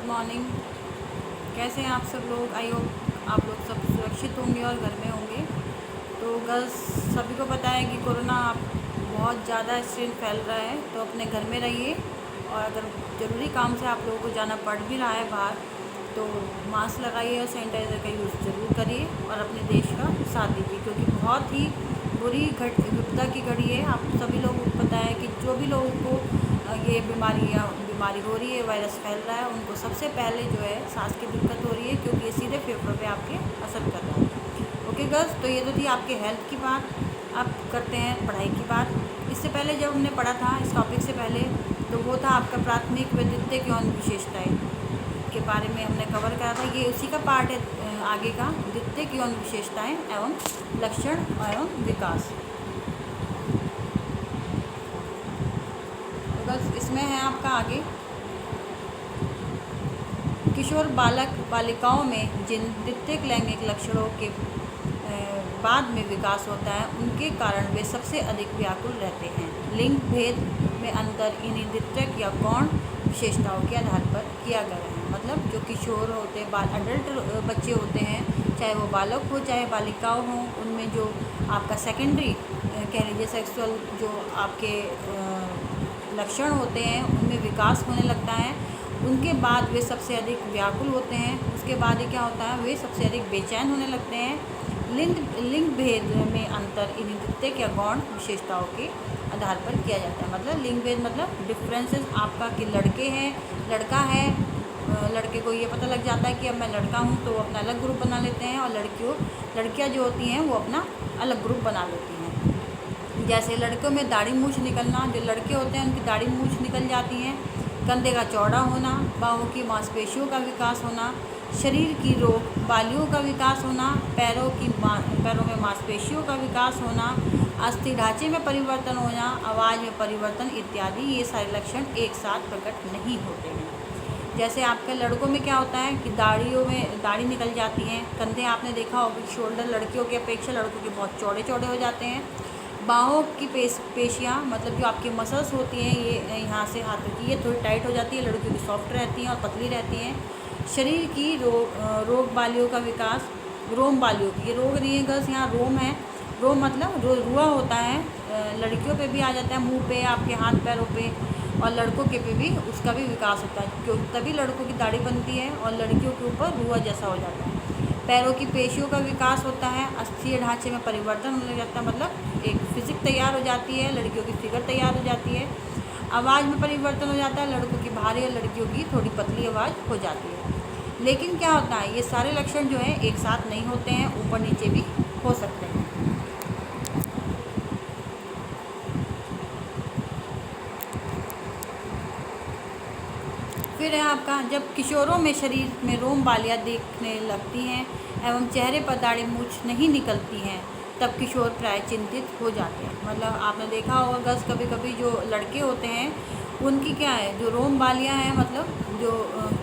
Good morning. कैसे हैं आप सब लोग? आई होप आप लोग सब सुरक्षित होंगे और घर में होंगे। तो गर्ल्स, सभी को पता है कि कोरोना बहुत ज़्यादा स्ट्रेन फैल रहा है, तो अपने घर में रहिए। और अगर ज़रूरी काम से आप लोगों को जाना पड़ भी रहा है बाहर, तो मास्क लगाइए और सैनिटाइज़र का यूज़ ज़रूर करिए और अपने देश का साथ दीजिए, क्योंकि बहुत ही बुरी विपदा की घड़ी है। आप सभी लोगों को पता है कि जो भी लोगों को ये बीमारी हो रही है, वायरस फैल रहा है, उनको सबसे पहले जो है सांस की दिक्कत हो रही है, क्योंकि ये सीधे फेफड़ों पे आपके असर कर रहा है। ओके गर्ल्स, तो ये तो थी आपके हेल्थ की बात। अब करते हैं पढ़ाई की बात। इससे पहले जब हमने पढ़ा था इस टॉपिक से पहले, तो वो था आपका प्राथमिक व द्वितीयक यौन विशेषताएँ के बारे में हमने कवर करा था। ये उसी का पार्ट है आगे का, द्वितीयक यौन विशेषताएँ एवं लक्षण एवं विकास। बस इसमें है आपका आगे, किशोर बालक बालिकाओं में जिन द्वितीयक लैंगिक लक्षणों के बाद में विकास होता है, उनके कारण वे सबसे अधिक व्याकुल रहते हैं। लिंग भेद में अंतर इन्हीं द्वितीयक या गौण विशेषताओं के आधार पर किया गया है। मतलब जो किशोर होते हैं, अडल्ट बच्चे होते हैं, चाहे वो बालक हो चाहे बालिकाओं हों, उनमें जो आपका सेकेंडरी कह लीजिए सेक्सुअल जो आपके लक्षण होते हैं, उनमें विकास होने लगता है। उनके बाद वे सबसे अधिक व्याकुल होते हैं। उसके बाद ही क्या होता है, वे सबसे अधिक बेचैन होने लगते हैं। लिंग भेद में अंतर इन्हीं द्वितीयक या गौण विशेषताओं के आधार पर किया जाता है। मतलब लिंग भेद मतलब डिफरेंसेस आपका कि लड़के हैं, लड़का है, लड़के को ये पता लग जाता है कि अब मैं लड़का हूँ, तो वो अपना अलग ग्रुप बना लेते हैं, और लड़कियाँ जो होती हैं वो अपना अलग ग्रुप बना लेती हैं। जैसे लड़कों में दाढ़ी मूछ निकलना, जो लड़के होते हैं उनकी दाढ़ी मूछ निकल जाती हैं। कंधे का चौड़ा होना, बाहों की मांसपेशियों का विकास होना, शरीर की रोग बालियों का विकास होना, पैरों में मांसपेशियों का विकास होना, अस्थि ढांचे में परिवर्तन होना, आवाज़ में परिवर्तन इत्यादि, ये सारे लक्षण एक साथ प्रकट नहीं होते हैं। जैसे आपके लड़कों में क्या होता है कि दाढ़ियों में दाढ़ी निकल जाती हैं। कंधे आपने देखा होगा, शोल्डर लड़कियों की अपेक्षा लड़कों के बहुत चौड़े चौड़े हो जाते हैं। बाहों की पेशियाँ मतलब जो आपकी मसल्स होती हैं, ये यहाँ से हाथों की, ये थोड़ी टाइट हो जाती है, लड़कियों की सॉफ्ट रहती हैं और पतली रहती हैं। शरीर की रोग बालियों का विकास, रोम बालियों की, ये रोग नहीं है गर्ल्स, यहाँ रोम है। रोम मतलब रुआ होता है, लड़कियों पे भी आ जाता है, मुंह पे, आपके हाथ पैरों पे, और लड़कों के पे भी उसका भी विकास होता है, क्योंकि तभी लड़कों की दाढ़ी बनती है और लड़कियों के ऊपर रुआ जैसा हो जाता है। पैरों की पेशियों का विकास होता है, अस्थीय ढांचे में परिवर्तन होने लगता है, मतलब एक फिजिक तैयार हो जाती है, लड़कियों की फिगर तैयार हो जाती है। आवाज़ में परिवर्तन हो जाता है, लड़कों की भारी और लड़कियों की थोड़ी पतली आवाज़ हो जाती है। लेकिन क्या होता है, ये सारे लक्षण जो हैं एक साथ नहीं होते हैं, ऊपर नीचे भी हो सकते हैं। फिर है आपका, जब किशोरों में शरीर में रोम बालियाँ दिखने लगती हैं एवं चेहरे पर दाढ़ी मूछ नहीं निकलती हैं, तब किशोर प्राय चिंतित हो जाते हैं। मतलब आपने देखा होगा गर्ल्स, कभी कभी जो लड़के होते हैं उनकी क्या है, जो रोम बालियाँ हैं, मतलब जो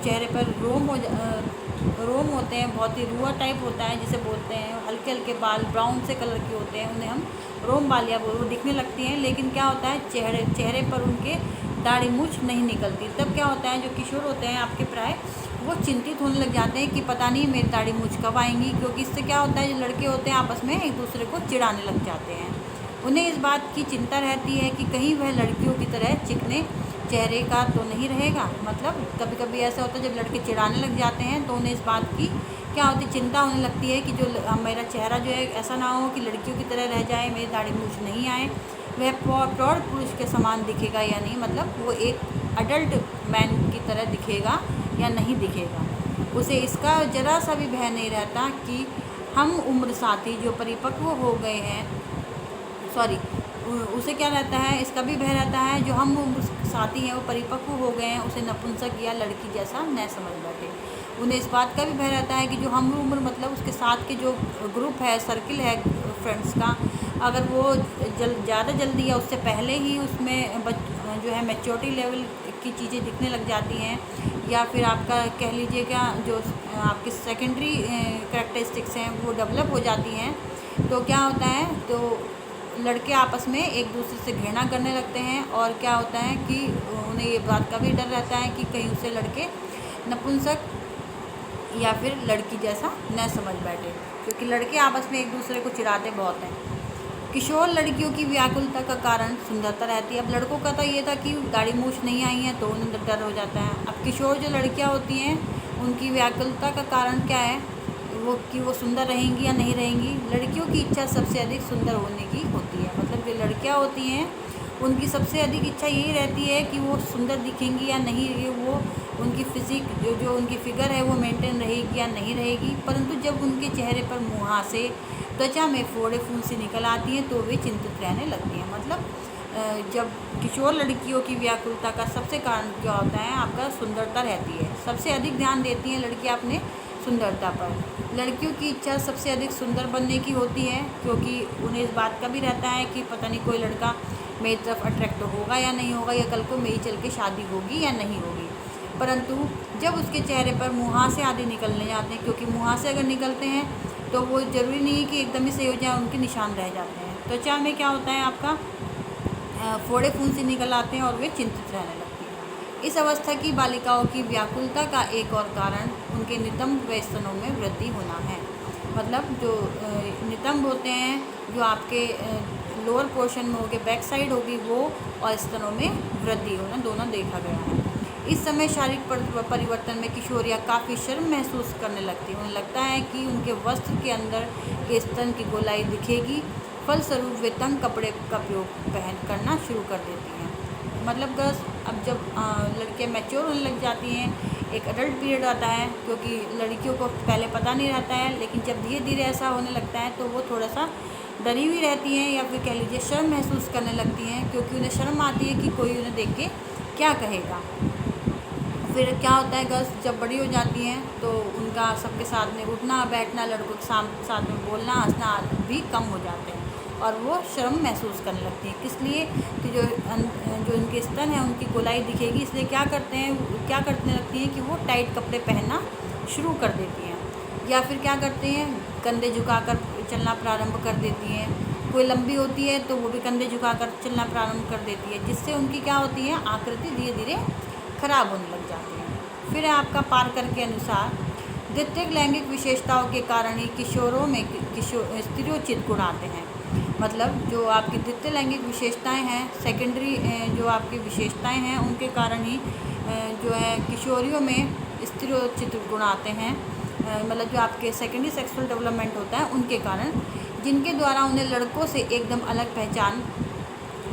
चेहरे पर रोम होते हैं, बहुत ही रुआ टाइप होता है जिसे बोलते हैं, हल्के हल्के बाल ब्राउन से कलर के होते हैं, उन्हें हम रोम बालियाँ वो दिखने लगती हैं। लेकिन क्या होता है, चेहरे पर उनके दाढ़ी मूछ नहीं निकलती। तब क्या होता है, जो किशोर होते हैं आपके प्राय वो चिंतित होने लग जाते हैं कि पता नहीं मेरी दाढ़ी मूछ कब आएंगी, क्योंकि इससे क्या होता है, जो लड़के होते हैं आपस में एक दूसरे को चिढ़ाने लग जाते हैं। उन्हें इस बात की चिंता रहती है कि कहीं वह लड़कियों की तरह चिकने चेहरे का तो नहीं रहेगा। मतलब कभी कभी ऐसा होता है, जब लड़के चिढ़ाने लग जाते हैं तो उन्हें इस बात की क्या होती, चिंता होने लगती है कि जो मेरा चेहरा जो है ऐसा ना हो कि लड़कियों की तरह रह जाए, मेरी दाढ़ी मूछ नहीं आए, वह प्रौढ़ पुरुष के समान दिखेगा या नहीं, मतलब वो एक अडल्ट मैन की तरह दिखेगा या नहीं दिखेगा। उसे इसका ज़रा सा भी भय नहीं रहता कि हम उम्र साथी जो परिपक्व हो गए हैं, उसे क्या रहता है, इसका भी भय रहता है जो हम उम्र साथी हैं वो परिपक्व हो गए हैं, उसे नपुंसक या लड़की जैसा न समझ बैठे। उन्हें इस बात का भी भय रहता है कि जो हम उम्र मतलब उसके साथ के जो ग्रुप है, सर्किल है फ्रेंड्स का, अगर वो ज़्यादा जल्दी या उससे पहले ही उसमें जो है मैच्योरिटी लेवल की चीज़ें दिखने लग जाती हैं, या फिर आपका कह लीजिए क्या जो आपकी सेकेंडरी कैरेक्टरिस्टिक्स हैं वो डेवलप हो जाती हैं, तो क्या होता है, तो लड़के आपस में एक दूसरे से घृणा करने लगते हैं। और क्या होता है कि उन्हें ये बात का भी डर रहता है कि कहीं उसे लड़के नपुंसक या फिर लड़की जैसा न समझ बैठे, क्योंकि लड़के आपस में एक दूसरे को चिढ़ाते बहुत हैं। किशोर लड़कियों की व्याकुलता का कारण सुंदरता रहती है। अब लड़कों का तो ये था कि दाढ़ी मूछ नहीं आई है तो उन्हें डर हो जाता है। अब किशोर जो लड़कियां होती हैं उनकी व्याकुलता का कारण क्या है, वो कि वो सुंदर रहेंगी या नहीं रहेंगी। लड़कियों की इच्छा सबसे अधिक सुंदर होने की होती है। मतलब जो लड़कियां होती हैं उनकी सबसे अधिक इच्छा यही रहती है कि वो सुंदर दिखेंगी या नहीं, वो उनकी फिजिक जो उनकी फिगर है वो मेंटेन रहेगी या नहीं रहेगी। परंतु जब उनके चेहरे पर मुहासे, त्वचा में फोड़े फुंसी निकल आती हैं तो वे चिंतित रहने लगती हैं। मतलब जब किशोर लड़कियों की व्याकुलता का सबसे कारण क्या होता है, आपका सुंदरता रहती है। सबसे अधिक ध्यान देती हैं लड़कियां अपने सुंदरता पर। लड़कियों की इच्छा सबसे अधिक सुंदर बनने की होती है, क्योंकि उन्हें इस बात का भी रहता है कि पता नहीं कोई लड़का मेरी तरफ अट्रैक्ट होगा या नहीं होगा, या कल को मेरी चल के शादी होगी या नहीं होगी। परंतु जब उसके चेहरे पर मुहासे आदि निकलने जाते हैं, क्योंकि मुहासे अगर निकलते हैं तो वो ज़रूरी नहीं है कि एकदम ही सही हो जाए, उनके निशान रह जाते हैं। त्वचा में क्या होता है, आपका फोड़े फुंसी निकल आते हैं और वे चिंतित रहने लगती हैं। इस अवस्था की बालिकाओं की व्याकुलता का एक और कारण उनके नितंब व स्तनों में वृद्धि होना है। मतलब जो नितंब होते हैं, जो आपके लोअर पोर्शन में होगी, बैक साइड होगी वो, और स्तनों में वृद्धि होना, दोनों देखा गया है। इस समय शारीरिक परिवर्तन में किशोरियाँ काफ़ी शर्म महसूस करने लगती हैं। उन्हें लगता है कि उनके वस्त्र के अंदर के स्तन की गोलाई दिखेगी। फलस्वरूप वे तंग कपड़े का प्रयोग करना शुरू कर देती हैं। मतलब गर्ल्स, अब जब लड़कियाँ मैच्योर होने लग जाती हैं, एक अडल्ट पीरियड आता है, क्योंकि लड़कियों को पहले पता नहीं रहता है, लेकिन जब धीरे धीरे ऐसा होने लगता है तो वो थोड़ा सा डरी हुई रहती हैं, या फिर कह लीजिए शर्म महसूस करने लगती हैं, क्योंकि उन्हें शर्म आती है कि कोई उन्हें देख के क्या कहेगा। फिर क्या होता है गर्ल्स, जब बड़ी हो जाती हैं तो उनका सबके साथ में उठना बैठना, लड़कों के साथ में बोलना हंसना भी कम हो जाते हैं, और वो शर्म महसूस करने लगती हैं। किस लिए कि जो उनके स्तन है उनकी गोलाई दिखेगी, इसलिए क्या करने लगती हैं कि वो टाइट कपड़े पहनना शुरू कर देती हैं, या फिर क्या करते हैं, कंधे झुकाकर चलना प्रारंभ कर देती हैं। कोई लंबी होती है तो वो भी कंधे झुकाकर चलना प्रारंभ कर देती है, जिससे उनकी क्या होती है, आकृति धीरे धीरे खराब होने लग जाती है। फिर आपका पार्कर के अनुसार द्वितीयक लैंगिक विशेषताओं के कारण ही किशोरों में स्थिरोचित गुण आते हैं। मतलब जो आपकी द्वितीय लैंगिक विशेषताएं हैं, सेकेंडरी जो आपकी विशेषताएं हैं, उनके कारण ही जो है किशोरियों में स्थिरोचित गुण आते हैं। मतलब जो आपके सेकेंडरी सेक्सुअल डेवलपमेंट होता है उनके कारण, जिनके द्वारा उन्हें लड़कों से एकदम अलग पहचान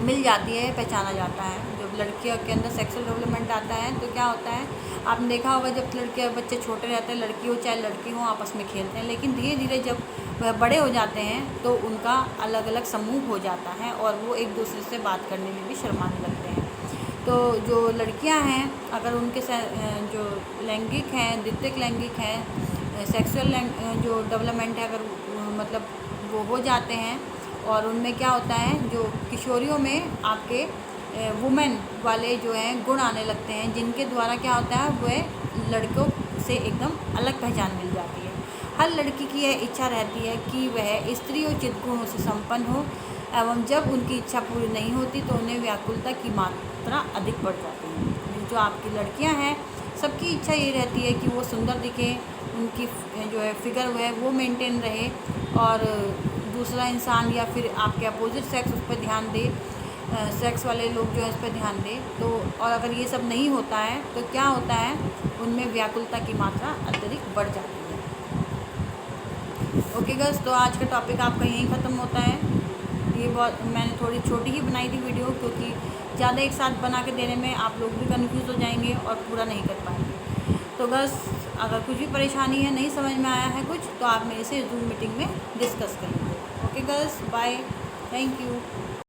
मिल जाती है, पहचाना जाता है। जब लड़कियों के अंदर सेक्सुअल डेवलपमेंट आता है तो क्या होता है, आपने देखा होगा जब बच्चे छोटे रहते हैं, लड़की हो चाहे लड़की हो, आपस में खेलते हैं, लेकिन धीरे धीरे जब वह बड़े हो जाते हैं तो उनका अलग अलग समूह हो जाता है और वो एक दूसरे से बात करने में भी शर्माने लगते हैं। तो जो लड़कियां हैं, अगर उनके जो लैंगिक हैं, द्वितीयक लैंगिक हैं, सेक्सुअल जो डेवलपमेंट है, अगर मतलब वो हो जाते हैं, और उनमें क्या होता है, जो किशोरियों में आपके वुमेन वाले जो हैं गुण आने लगते हैं, जिनके द्वारा क्या होता है, वह लड़कों से एकदम अलग पहचान मिल जाती है। हर लड़की की यह इच्छा रहती है कि वह स्त्रीयोचित गुणों से संपन्न हो, एवं जब उनकी इच्छा पूरी नहीं होती तो उन्हें व्याकुलता की मात्रा अधिक बढ़ जाती है। जो आपकी लड़कियां हैं, सबकी इच्छा ये रहती है कि वो सुंदर दिखें, उनकी जो है फिगर है वो मेंटेन रहे, और दूसरा इंसान या फिर आपके अपोजिट सेक्स उस पर ध्यान दे, सेक्स वाले लोग जो है इस पर ध्यान दें। तो और अगर ये सब नहीं होता है तो क्या होता है, उनमें व्याकुलता की मात्रा अत्यधिक बढ़ जाती है। ओके गर्ल्स, तो आज का टॉपिक आपका यहीं ख़त्म होता है। ये बहुत मैंने थोड़ी छोटी ही बनाई थी वीडियो, क्योंकि ज़्यादा एक साथ बना के देने में आप लोग भी कन्फ्यूज़ हो जाएंगे और पूरा नहीं कर पाएंगे। तो गर्ल्स, अगर कुछ भी परेशानी है, नहीं समझ में आया है कुछ, तो आप मेरे से जूम मीटिंग में डिस्कस कर लीजिए। Okay girls, bye, thank you.